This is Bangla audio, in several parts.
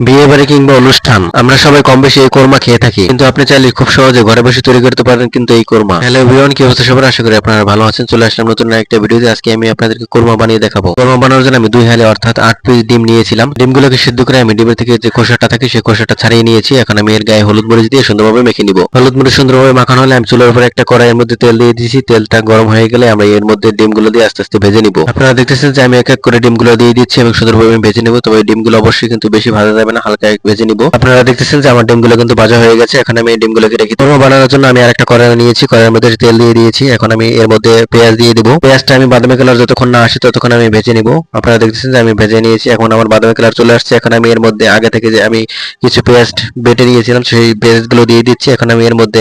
বিয়ে বাড়ি কিংবা অনুষ্ঠান আমরা সবাই কম বেশি এই কোরমা খেয়ে থাকি, কিন্তু আপনি চাইলে খুব সহজে ঘরে বসে তৈরি করতে পারেন কিন্তু এই কোরমা। হ্যালো এভরিওয়ান, কি অবস্থা সবার? আশা করি আপনারা ভালো আছেন। চলে আসলাম নতুন একটা ভিডিওতে। আজকে আমি আপনাদেরকে কোরমা বানিয়ে দেখাবো। কোরমা বানানোর জন্য আমি 2 হালি অর্থাৎ 8 পিস ডিম নিয়েছিলাম। ডিমগুলোকে সিদ্ধ করে আমি ডিমের থেকে যে খোসাটা থাকে সেই খোসাটা ছাড়িয়ে নিয়েছি। এখন আমি এর গায়ে হলুদ মরিচ দিয়ে সুন্দরভাবে মেখে নিব। হলুদ মরিচ সুন্দরভাবে মাখানো হলে আমি চুলার উপরে একটা কড়াইয়ের মধ্যে তেল দিয়ে দিয়েছি। তেলটা গরম হয়ে গেলে আমরা এর মধ্যে ডিমগুলো দিয়ে আস্তে আস্তে ভেজে নিব। আপনারা দেখতেছেন যে আমি এক এক করে ডিমগুলো দিয়ে দিচ্ছি এবং সুন্দরভাবে ভেজে নিব। তবে ডিমগুলো অবশ্যই কিন্তু বেশি ভাজা যাবে না, হালকা ভেজে নিব। আপনারা দেখতেছেন যে আমার ডিমগুলো কিন্তু ভাজা হয়ে গেছে। এখন আমি এই ডিমগুলোকে রেখে কোরমা বানানোর জন্য আমি আরেকটা কড়াই নিয়েছি। কড়াইয়ের মধ্যে তেল দিয়ে দিয়েছি। এখন আমি এর মধ্যে পেঁয়াজ দিয়ে দিব। পেঁয়াজটা আমি বাদামি কালার যতক্ষণ না আসে ততক্ষণ আমি ভেজে নিব। আপনারা দেখতেছেন যে আমি ভেজে নিয়েছি। এখন আমার বাদামি কালার চলে আসছে। এখন আমি এর মধ্যে আগে থেকে যে আমি কিছু পেস্ট বেটে নিয়েছিলাম সেই পেস্টগুলো দিয়ে দিচ্ছি। এখন আমি এর মধ্যে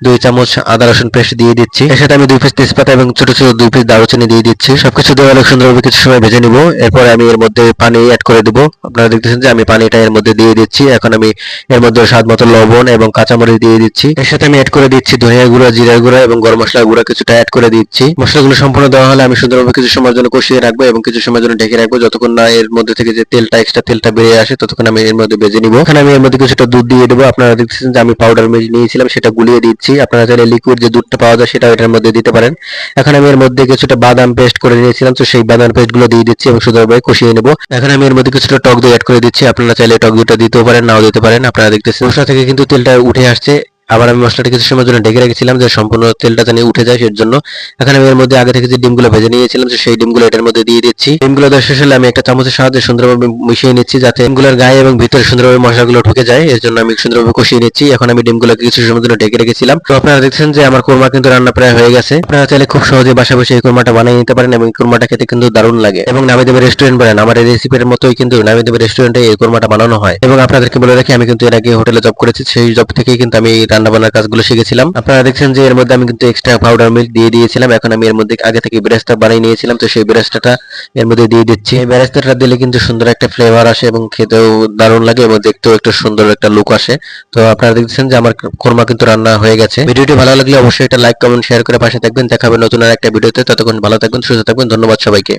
2 চামচ আদা রসুন পেস্ট দিয়ে দিচ্ছি। এর সাথে আমি 2 পিস তেজপাতা এবং ছোট ছোট 2 পিস দারুচিনি দিয়ে দিচ্ছি। সবকিছু দিয়ে অনেক সুন্দরভাবে কিছু সময় ভেজে নিব। এরপর আমি এর মধ্যে পানি অ্যাড করে দিব। আপনারা দেখতেছেন যে আমি পানিটা এর মধ্যে দিয়ে দিচ্ছি। এখন আমি এর মধ্যে স্বাদ মতো লবণ এবং কাঁচামরিচ দিয়ে দিচ্ছি। এর সাথে আমি অ্যাড করে দিচ্ছি ধনিয়া গুঁড়া, জিরা গুঁড়া এবং গরম মশলা গুঁড়া কিছুটা অ্যাড করে দিচ্ছি। মশলাগুলো সম্পূর্ণ দেওয়া হলে আমি সুন্দরভাবে কিছু সময়ের জন্য কষিয়ে রাখবো এবং কিছু সময়ের জন্য ঢেকে রাখবো, যতক্ষণ না এর মধ্যে থেকে যে তেলটা এক্সট্রা তেলটা বেরিয়ে আসে ততক্ষণ আমি এর মধ্যে ভেজে নিব। এখানে আমি এর মধ্যে কিছুটা দুধ দিয়ে দেবো। আপনারা দেখতেছেন যে আমি পাউডার মিল্ক নিয়েছিলাম, সেটা গুলিয়ে দিচ্ছি। আপনারা চাইলে লিকুইড যে দুধটা পাওয়া যায় সেটা এটার মধ্যে দিতে পারেন। এখন আমি এর মধ্যে কিছুটা বাদাম পেস্ট করে নিয়েছিলাম, তো সেই বাদাম পেস্ট গুলো দিয়ে দিচ্ছি এবং সুন্দরভাবে কষিয়ে নেব। এখন আমি এর মধ্যে কিছুটা টক দই অ্যাড করে দিচ্ছি। আপনারা চাইলে টক দইটা দিতেও পারেন, নাও দিতে পারেন। আপনারা দেখতেছেন মশলা থেকে কিন্তু তেলটা উঠে আসছে। আবার আমি মশলাটা কিছু সময়ের জন্য ঢেকে রেখেছিলাম যে সম্পূর্ণ তেলটা জানি উঠে যায়, সের জন্য। এখন আমি এর মধ্যে আগে থেকে যে ডিমগুলো ভেজে নিয়েছিলাম সেই ডিমগুলো এটার মধ্যে দিয়ে দিচ্ছি। ডিমগুলো দেওয়া শেষ হলে আমি একটা চামচের সাহায্যে সুন্দরভাবে মিশিয়ে নিচ্ছি, যাতে ডিমগুলোর গায়ে এবং ভিতরে সুন্দরভাবে মশলাগুলো ঢুকে যায়। এর জন্য আমি সুন্দরভাবে কষিয়ে নিচ্ছি। এখন আমি ডিমগুলোকে কিছু সময়ের জন্য ঢেকে রেখেছিলাম। তো আপনারা দেখছেন যে আমার কোরমা কিন্তু রান্না প্রায় হয়ে গেছে। আপনারা চাইলে খুব সহজে বাসায় বসে এই কোরমাটা বানিয়ে নিতে পারেন এবং এই কোরমাটা খেতে কিন্তু দারুণ লাগে। এবং নামি দেবে রেস্টুরেন্ট বলেন, আমার এই রেসিপির মতোই কিন্তু নামি দেবে রেস্টুরেন্টে এই কোরমাটা বানানো হয়। এবং আপনাদেরকে বলে রাখি, আমি কিন্তু এর আগে হোটেলে জব করেছি, সেই জব থেকেই কিন্তু আমি রান্না বান্নার কাজগুলো শিখেছিলাম। আপনারা দেখছেন যে এর মধ্যে আমি কিন্তু এক্সট্রা পাউডার মিল্ক দিয়ে দিয়েছিলাম। এখন আমি এর মধ্যে আগে থেকে বেরেস্তা বানিয়ে নিয়েছিলাম, তো সেই বেরেস্তাটা এর মধ্যে দিয়ে দিচ্ছি। এই বেরেস্তাটা দিলে কিন্তু সুন্দর একটা ফ্লেভার আসে এবং খেতেও দারুণ লাগে এবং দেখতেও একটা সুন্দর একটা লুক আসে। তো আপনারা দেখছেন যে আমার কোরমা কিন্তু রান্না হয়ে গেছে। ভিডিওটি ভালো লাগলে অবশ্যই এটা লাইক কমেন্ট শেয়ার করে পাশে থাকবেন। দেখা হবে নতুন আর একটা ভিডিওতে। ততক্ষণ ভালো থাকবেন, সুস্থ থাকবেন। ধন্যবাদ সবাইকে।